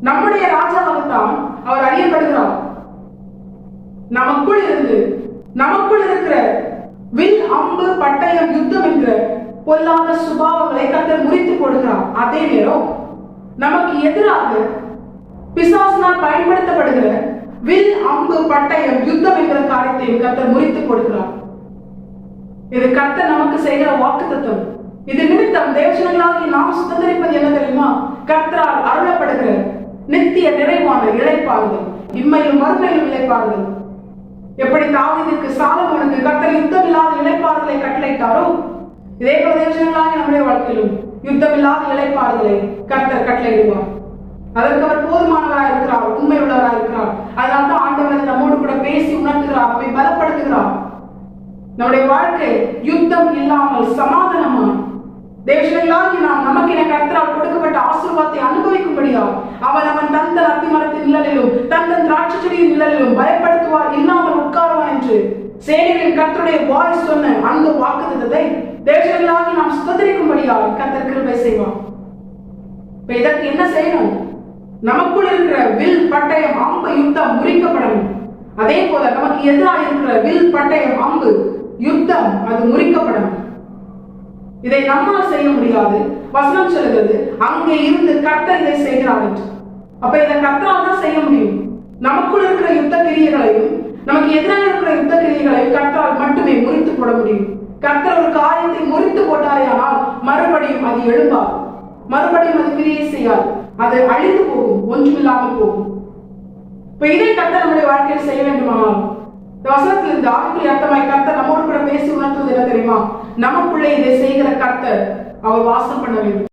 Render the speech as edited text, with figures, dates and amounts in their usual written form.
நம்முடைய ராஜாவாகத்தான் அவர் அறியப்படுகிறார். நமக்குள் இருக்கிற வில், அம்பு, பட்டயம், யுத்தம் என்ற பொல்லாத சுபாவங்களை கர்த்தர் முறித்து போடுகிறார். அதே நேரம் நமக்கு எதிராக பிசாசினால் பயன்படுத்தப்படுகிற வில், அம்பு, பட்டயம், யுத்தம் என்கிற காரியத்தை கர்த்தர் முறித்து போடுகிறார். இது கர்த்தர் நமக்கு செய்கிற வாக்குத்தத்தம். இது நிமித்தம் தேவஜனங்களாகி நாம் சுதந்திரிப்பது என்ன தெரியுமா? கர்த்தரால் அருளப்படுகிற நித்திய நிறைவான இளைப்பாறுதல், இம்மையும் மறுமையிலும் இளைப்பாறுதல். எப்படி தாவீதுக்கு சாலமோனுக்கு கர்த்தர் யுத்தம் இல்லாத இளைப்பாறுதலை கட்டளையிட்டாரோ, இதே போல தேவஜனங்களாகி நம்முடைய வாழ்க்கையிலும் யுத்தம் இல்லாத இளைப்பாறுதலை கர்த்தர் கட்டளையிடுவார். அதற்கு அவர் போதுமானவராக இருக்கிறார், உண்மை உள்ளவராக இருக்கிறார். அதனால தான் ஆண்டவர் நம்மோடு கூட பேசி உணர்த்துகிறார், நம்மை பலப்படுத்துகிறார். நம்முடைய வாழ்க்கை யுத்தம் இல்லாமல் சமாதானமா தேவஜனங்களாகி நாம் நமக்கு என கர்த்தரால் கொடுக்கப்பட்ட ஆசீர்வாதத்தை அனுபவிக்கும்படியா அவன் தந்த அத்தி மரத்தின் நிழலிலும் தந்தன் திராட்சை செடியின் நிழலிலும் பயப்படுத்துவார், இல்லாமல் உட்காருவான் என்று சேனைகளின் கர்த்தருடைய வாய் சொன்ன அந்த வாக்குத்தத்தத்தை தேவஜனங்களாகி நாம் சுதந்திரிக்கும்படியா கர்த்தர் கிருபை செய்வார். இப்ப இதற்கு என்ன செய்யணும்? நமக்குள் இருக்கிற வில், பட்டயம், அம்பு, யுத்தம் முறிக்கப்படணும். அதே போல நமக்கு எதிராக இருக்கிற வில், பட்டயம், அம்பு, யுத்தம் அது முறிக்கப்படணும். இதை நம்மால் செய்ய முடியாது. வசனம் சொல்கிறது அங்கே இருந்து கர்த்தர் இதை செய்கிறார் என்று. அப்ப இதை கர்த்தரால் தான் செய்ய முடியும். நமக்குள் இருக்கிற யுத்த கிரியைகளையும் நமக்கு எதிராக இருக்கிற யுத்த கிரியைகளையும் கர்த்தரால் மட்டுமே முறித்து போட முடியும். கர்த்தர் ஒரு காரியத்தை முறித்து போட்டாரேயானால் மறுபடியும் அது எழும்பாது, மறுபடியும் அது கிரியை செய்யாது, அது அழிந்து போகும், ஒன்றுமில்லாமல் போகும். இப்ப இதை கர்த்தர் நம்முடைய வாழ்க்கையில் செய்ய வேண்டுமானால் வசனத்தில் இருந்து ஆவிக்குரிய அர்த்தமாய் கர்த்தர் நம்மோடு கூட பேசி உணர்த்துவது என்ன தெரியுமா? நமக்குள்ளே இதை செய்கிற கர்த்தர் அவர் வாசம் பண்ண வேண்டும்.